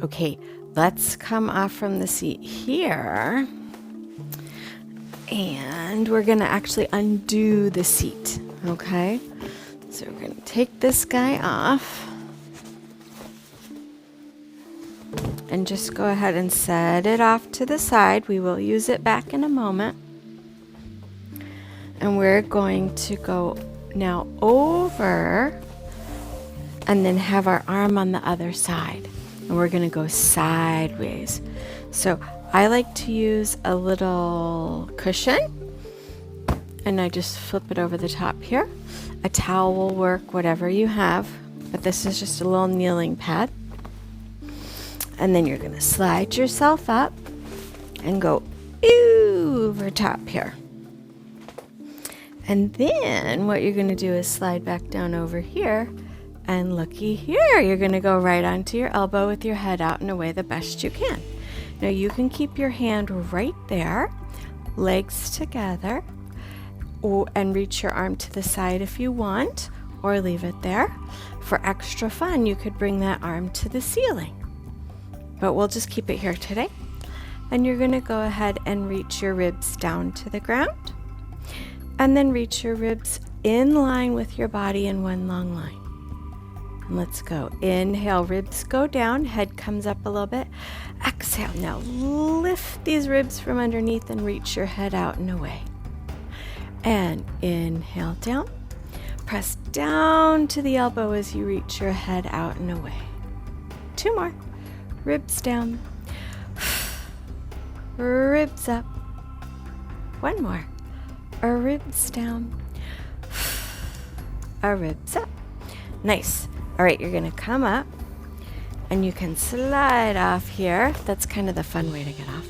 Okay, let's come off from the seat here. And we're going to actually undo the seat, okay? So we're going to take this guy off. And just go ahead and set it off to the side. We will use it back in a moment. And we're going to go now over and then have our arm on the other side. And we're going to go sideways. So I like to use a little cushion. And I just flip it over the top here. A towel will work, whatever you have. But this is just a little kneeling pad. And then you're going to slide yourself up and go over top here. And then what you're going to do is slide back down over here. And looky here, you're going to go right onto your elbow with your head out and away the best you can. Now you can keep your hand right there, legs together, and reach your arm to the side if you want, or leave it there. For extra fun, you could bring that arm to the ceiling. But we'll just keep it here today. And you're going to go ahead and reach your ribs down to the ground. And then reach your ribs in line with your body in one long line. And let's go. Inhale, ribs go down, head comes up a little bit. Exhale, now lift these ribs from underneath and reach your head out and away. And inhale down. Press down to the elbow as you reach your head out and away. 2 more. Ribs down, ribs up. 1 more, ribs down, ribs up. Nice. All right, you're gonna come up and you can slide off here. That's kind of the fun way to get off.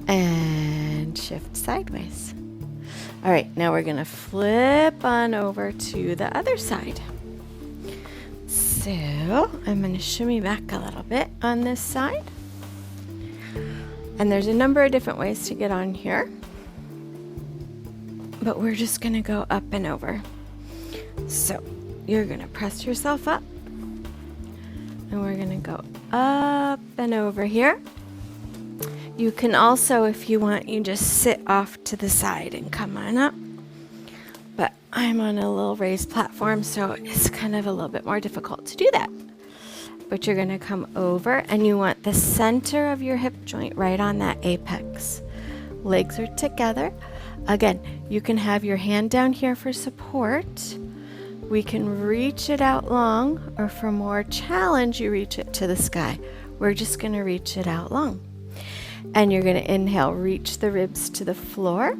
And shift sideways. All right, now we're gonna flip on over to the other side. So I'm going to shimmy back a little bit on this side. And there's a number of different ways to get on here. But we're just going to go up and over. So you're going to press yourself up. And we're going to go up and over here. You can also, if you want, you just sit off to the side and come on up. But I'm on a little raised platform, so it's kind of a little bit more difficult to do that. But you're going to come over, and you want the center of your hip joint right on that apex. Legs are together. Again, you can have your hand down here for support. We can reach it out long, or for more challenge, you reach it to the sky. We're just going to reach it out long. And you're going to inhale, reach the ribs to the floor.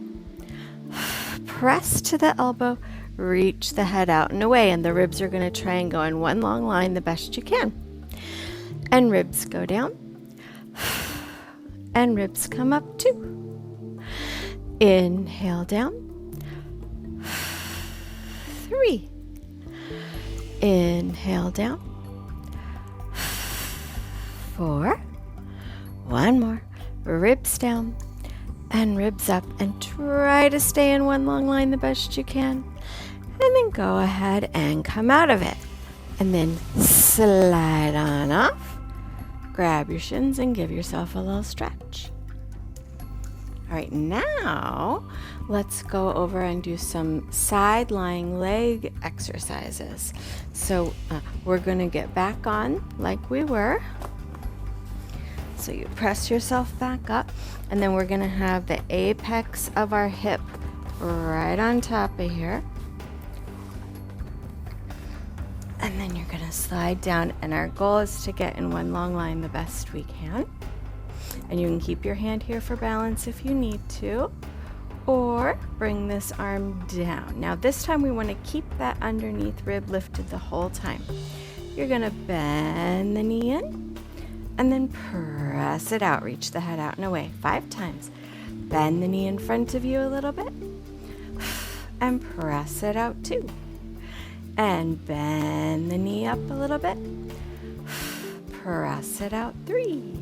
Press to the elbow, reach the head out and away, and the ribs are going to try and go in one long line the best you can. And ribs go down, and ribs come up too. Inhale down, 3. Inhale down, 4. 1 more, ribs down. And ribs up, and try to stay in one long line the best you can. And then go ahead and come out of it. And then slide on off. Grab your shins and give yourself a little stretch. All right, now let's go over and do some side lying leg exercises. So we're going to get back on like we were. So you press yourself back up, and then we're going to have the apex of our hip right on top of here. And then you're going to slide down, and our goal is to get in one long line the best we can. And you can keep your hand here for balance if you need to, or bring this arm down. Now this time we want to keep that underneath rib lifted the whole time. You're going to bend the knee in, and then press it out. Reach the head out and away 5 times. Bend the knee in front of you a little bit. And press it out 2. And bend the knee up a little bit. Press it out 3.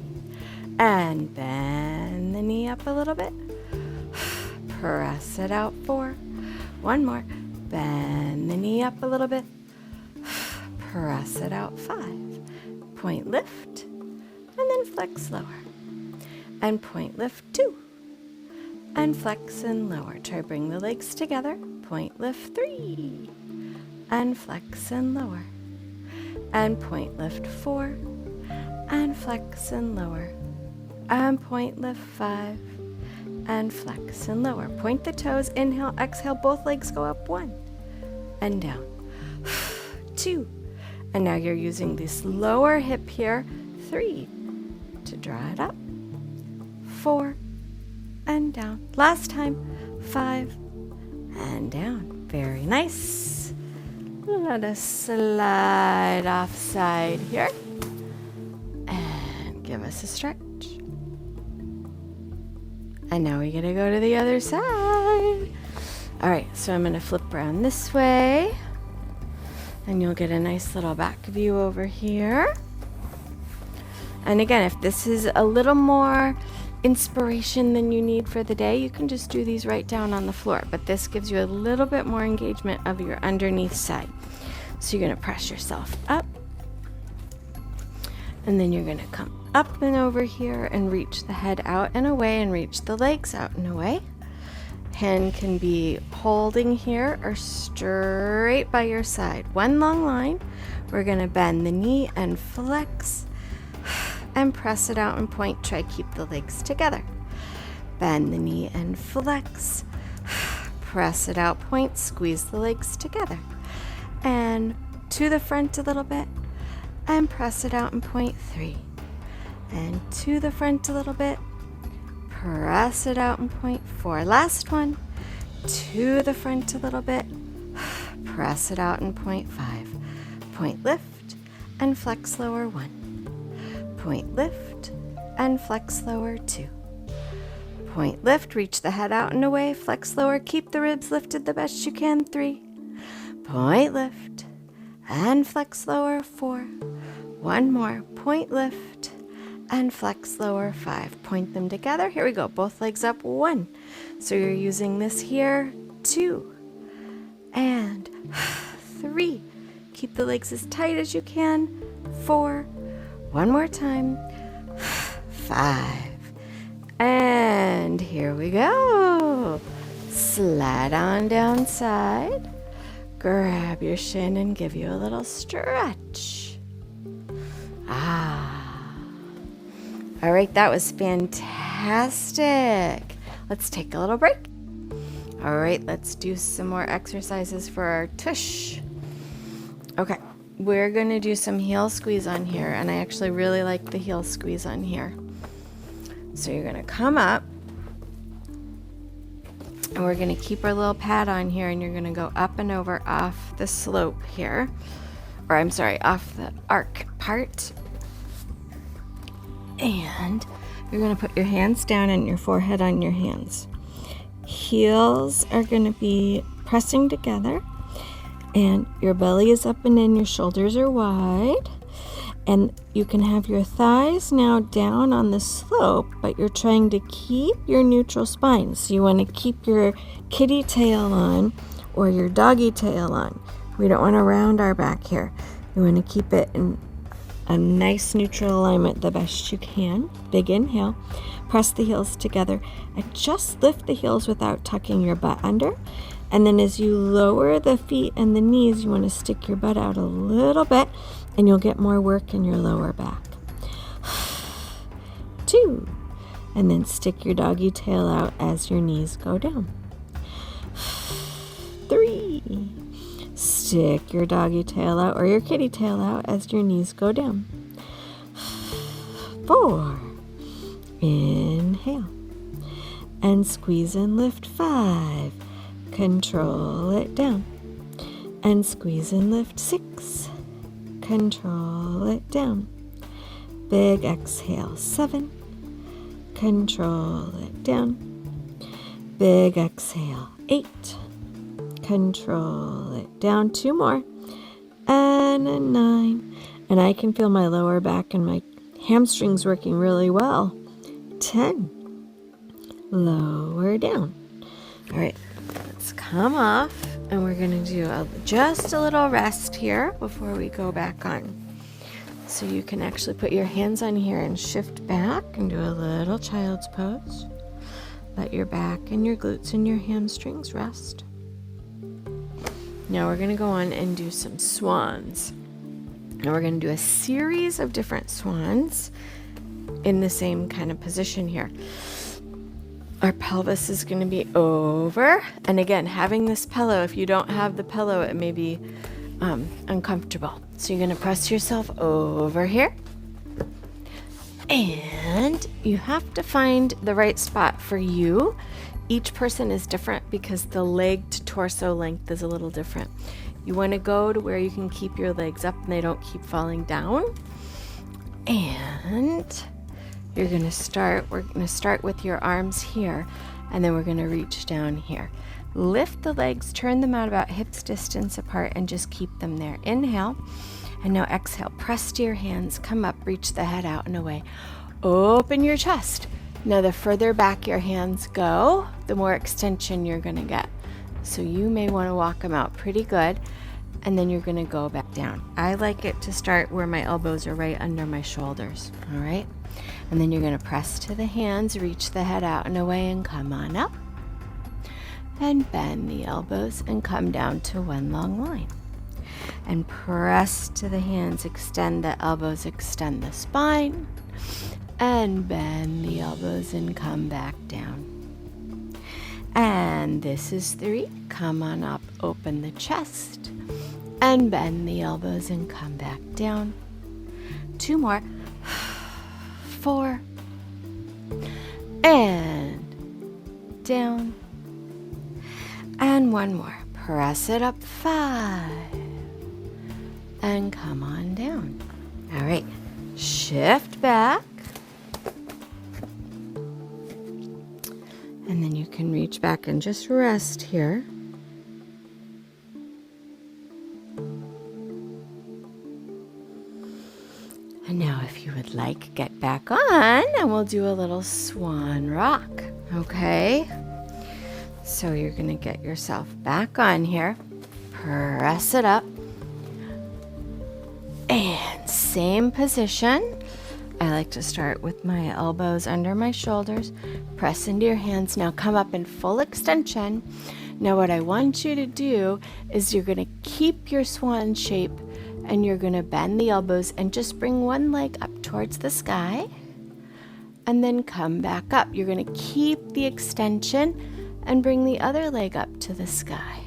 And bend the knee up a little bit. Press it out 4. 1 more. Bend the knee up a little bit. Press it out 5. Point lift. flex, lower. And point lift 2. And flex and lower. Try bring the legs together. Point lift 3. And flex and lower. And point lift 4. And flex and lower. And point lift 5. And flex and lower. Point the toes. Inhale, exhale. Both legs go up. 1. And down. 2. And now you're using this lower hip here. 3. To draw it up. 4. And down. Last time. 5. And down. Very nice. Let us slide off side here. And give us a stretch. And now we're going to go to the other side. All right, so I'm going to flip around this way. And you'll get a nice little back view over here. And again, if this is a little more inspiration than you need for the day, you can just do these right down on the floor. But this gives you a little bit more engagement of your underneath side. So you're going to press yourself up. And then you're going to come up and over here and reach the head out and away and reach the legs out and away. Hand can be holding here or straight by your side. One long line. We're going to bend the knee and flex and press it out and point. Try keep the legs together. Bend the knee and flex. Press it out, point, squeeze the legs together. And to the front a little bit. And press it out and point 3. And to the front a little bit. Press it out and point 4. Last one. To the front a little bit. Press it out and point 5. Point lift and flex lower 1. Point lift and flex lower 2. Point lift, reach the head out and away, flex lower, keep the ribs lifted the best you can 3. Point lift and flex lower 4. One more, point lift and flex lower 5. Point them together. Here we go. Both legs up 1. So you're using this here 2 and 3. Keep the legs as tight as you can. 4. One more time. 5. And here we go. Slide on down side. Grab your shin and give you a little stretch. All right, that was fantastic. Let's take a little break. All right, let's do some more exercises for our tush. Okay, we're going to do some heel squeeze on here, and I actually really like the heel squeeze on here. So you're going to come up, and we're going to keep our little pad on here, and you're going to go up and over off the slope here, or I'm sorry, off the arc part. And you're going to put your hands down and your forehead on your hands. Heels are going to be pressing together, and your belly is up and in, your shoulders are wide. And you can have your thighs now down on the slope, but you're trying to keep your neutral spine. So you want to keep your kitty tail on or your doggy tail on. We don't want to round our back here. You want to keep it in a nice neutral alignment the best you can. Big inhale. Press the heels together and just lift the heels without tucking your butt under. And then as you lower the feet and the knees, you want to stick your butt out a little bit, and you'll get more work in your lower back. 2. And then stick your doggy tail out as your knees go down. 3. Stick your doggy tail out or your kitty tail out as your knees go down. 4. Inhale. And squeeze and lift. 5. Control it down. And squeeze and lift. 6. Control it down. Big exhale. 7. Control it down. Big exhale. 8. Control it down. 2 more. And a 9. And I can feel my lower back and my hamstrings working really well. 10. Lower down. All right, let's come off, and we're going to do just a little rest here before we go back on. So you can actually put your hands on here and shift back and do a little child's pose. Let your back and your glutes and your hamstrings rest. Now we're going to go on and do some swans. Now we're going to do a series of different swans in the same kind of position here. Our pelvis is going to be over. And again, having this pillow, if you don't have the pillow, it may be uncomfortable. So you're going to press yourself over here. And you have to find the right spot for you. Each person is different because the leg to torso length is a little different. You want to go to where you can keep your legs up and they don't keep falling down. And we're going to start with your arms here, and then we're going to reach down here. Lift the legs, turn them out about hips distance apart, and just keep them there. Inhale, and now exhale. Press to your hands, come up, reach the head out and away. Open your chest. Now the further back your hands go, the more extension you're going to get. So you may want to walk them out pretty good, and then you're going to go back down. I like it to start where my elbows are right under my shoulders, all right? And then you're going to press to the hands, reach the head out and away, and come on up. And bend the elbows and come down to one long line. And press to the hands, extend the elbows, extend the spine. And bend the elbows and come back down. And this is 3. Come on up, open the chest. And bend the elbows and come back down. 2 more. 4. And down. And 1 more. Press it up. 5. And come on down. All right. Shift back. And then you can reach back and just rest here. And now if you would like, get back on and we'll do a little swan rock, okay? So you're gonna get yourself back on here, press it up, and same position. I like to start with my elbows under my shoulders, press into your hands. Now come up in full extension. Now what I want you to do is you're gonna keep your swan shape, and you're going to bend the elbows and just bring one leg up towards the sky and then come back up. You're going to keep the extension and bring the other leg up to the sky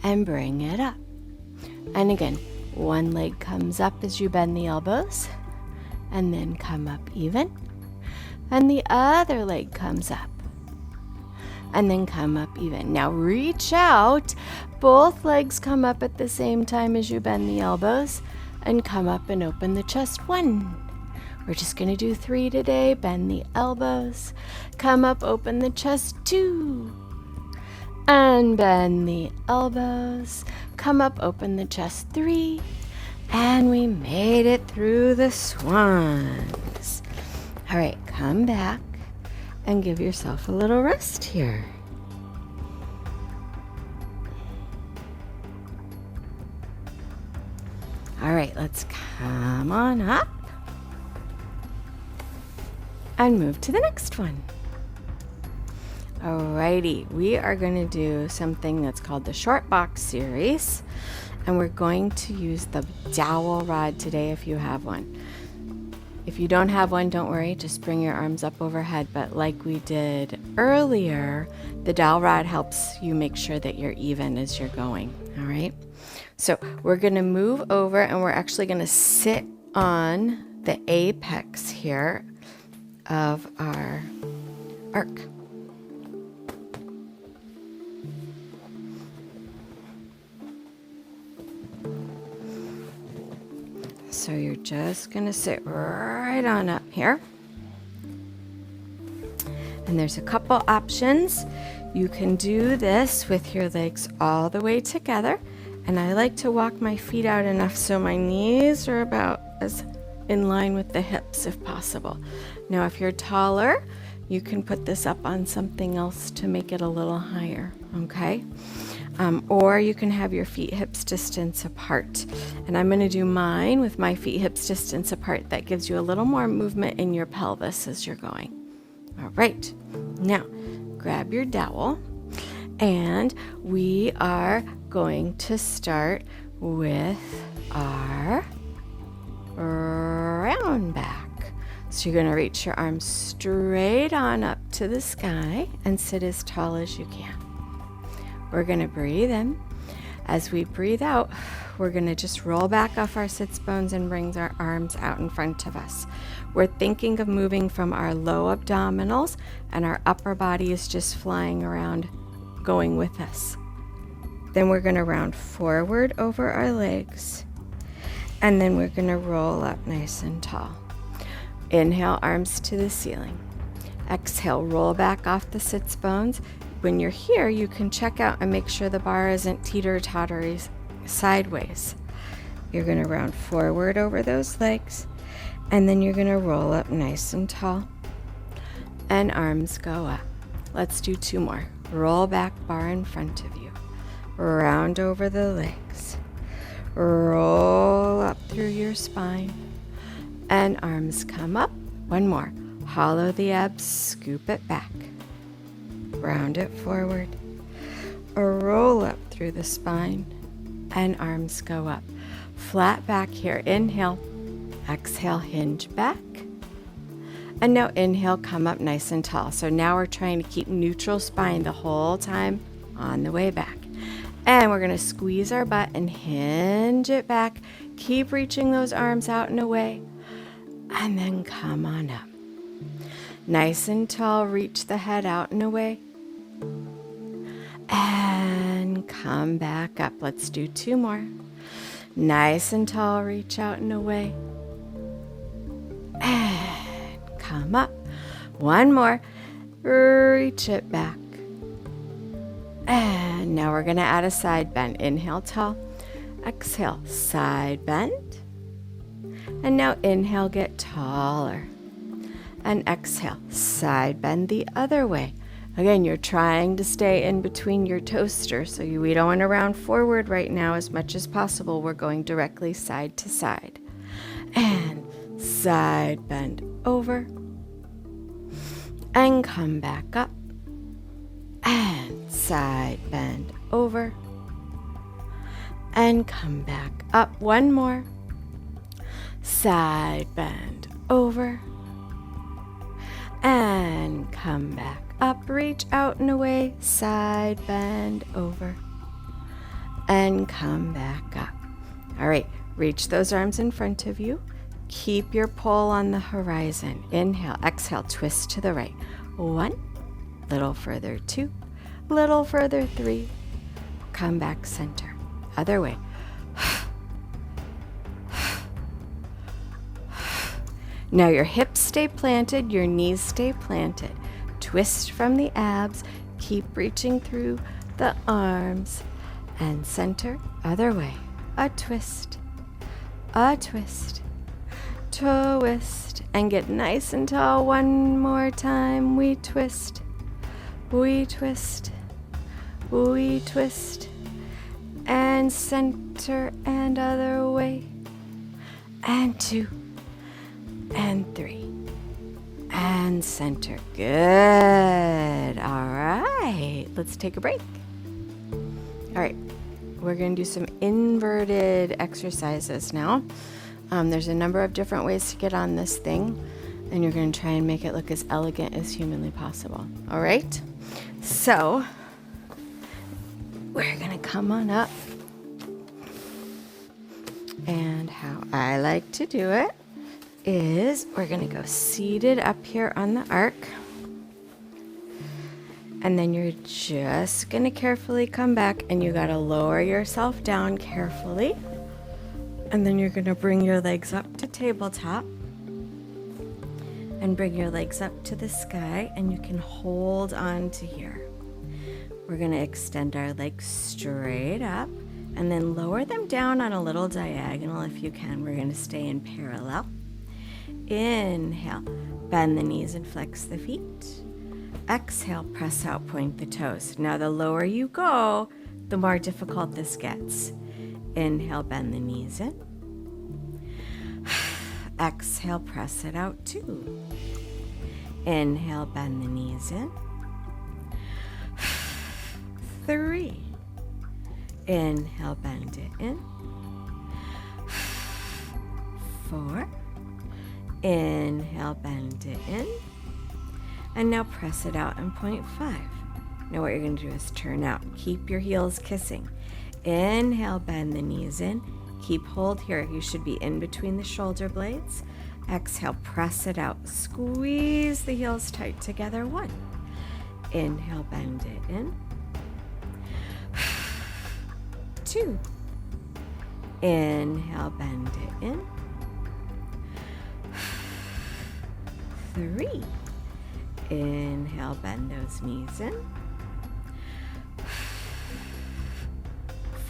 and bring it up. And again, one leg comes up as you bend the elbows and then come up even. And the other leg comes up and then come up even. Now reach out. Both legs come up at the same time as you bend the elbows and come up and open the chest. 1. We're just going to do 3 today. Bend the elbows, come up, open the chest. 2. And bend the elbows, come up, open the chest. 3. And we made it through the swans. All right, come back and give yourself a little rest here. All right, let's come on up and move to the next one. Alrighty, we are going to do something that's called the short box series, and we're going to use the dowel rod today if you have one. If you don't have one, don't worry, just bring your arms up overhead. But like we did earlier, the dowel rod helps you make sure that you're even as you're going, all right? So we're going to move over and we're actually going to sit on the apex here of our arc. So you're just going to sit right on up here. And there's a couple options. You can do this with your legs all the way together. And I like to walk my feet out enough so my knees are about as in line with the hips if possible. Now, if you're taller, you can put this up on something else to make it a little higher, okay? Or you can have your feet hips distance apart. And I'm going to do mine with my feet hips distance apart. That gives you a little more movement in your pelvis as you're going. All right. Now, grab your dowel. And we are going to start with our round back. So you're going to reach your arms straight on up to the sky and sit as tall as you can. We're going to breathe in. As we breathe out, we're going to just roll back off our sits bones and bring our arms out in front of us. We're thinking of moving from our low abdominals, and our upper body is just flying around, going with us. Then we're going to round forward over our legs, and then we're going to roll up nice and tall. Inhale, arms to the ceiling. Exhale, roll back off the sits bones. When you're here, you can check out and make sure the bar isn't teeter-tottery sideways. You're going to round forward over those legs, and then you're going to roll up nice and tall, and arms go up. Let's do 2 more. Roll back, bar in front of you. Round over the legs. Roll up through your spine, and arms come up. 1 more. Hollow the abs, scoop it back. Round it forward. Roll up through the spine, and arms go up. Flat back here. Inhale. Exhale, hinge back. And now inhale, come up nice and tall. So now we're trying to keep neutral spine the whole time on the way back. And we're going to squeeze our butt and hinge it back. Keep reaching those arms out and away. And then come on up. Nice and tall, reach the head out and away. And come back up. Let's do 2 more. Nice and tall, reach out and away. And come up. 1 more. Reach it back. And now we're going to add a side bend. Inhale, tall. Exhale, side bend. And now inhale, get taller. And exhale, side bend the other way. Again, you're trying to stay in between your toasters, so we don't want to round forward right now as much as possible. We're going directly side to side. And side bend over. And come back up. And side bend over. And come back up. 1 more. Side bend over. And come back up, reach out and away, side bend over, and come back up. All right, reach those arms in front of you. Keep your pole on the horizon. Inhale, exhale, twist to the right. 1, little further, 2, little further, 3. Come back center. Other way. Now your hips stay planted, your knees stay planted. Twist from the abs, keep reaching through the arms, and center, other way. A twist, twist, and get nice and tall. 1 more time. We twist, we twist, we twist, and center, and other way, and 2, and 3, and center. Good. All right, let's take a break. All right, we're going to do some inverted exercises now. There's a number of different ways to get on this thing, and you're going to try and make it look as elegant as humanly possible. All right, so we're going to come on up, and how I like to do it is we're going to go seated up here on the arc, and then you're just going to carefully come back, and you got to lower yourself down carefully, and then you're going to bring your legs up to tabletop and bring your legs up to the sky, and you can hold on to here. We're going to extend our legs straight up and then lower them down on a little diagonal if you can. We're going to stay in parallel. Inhale, bend the knees and flex the feet. Exhale, press out, point the toes. Now the lower you go, the more difficult this gets. Inhale, bend the knees in. Exhale, press it out 2. Inhale, bend the knees in. 3. Inhale, bend it in. 4. Inhale, bend it in. And now press it out in point 5. Now what you're going to do is turn out. Keep your heels kissing. Inhale, bend the knees in. Keep hold here. You should be in between the shoulder blades. Exhale, press it out. Squeeze the heels tight together. 1. Inhale, bend it in. 2. Inhale, bend it in. 3. Inhale, bend those knees in.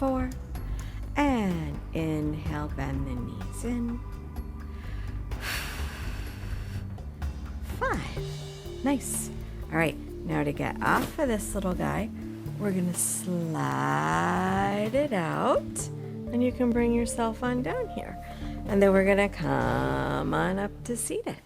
4. And inhale, bend the knees in. 5. Nice. All right, now to get off of this little guy, we're going to slide it out, and you can bring yourself on down here. And then we're going to come on up to seated.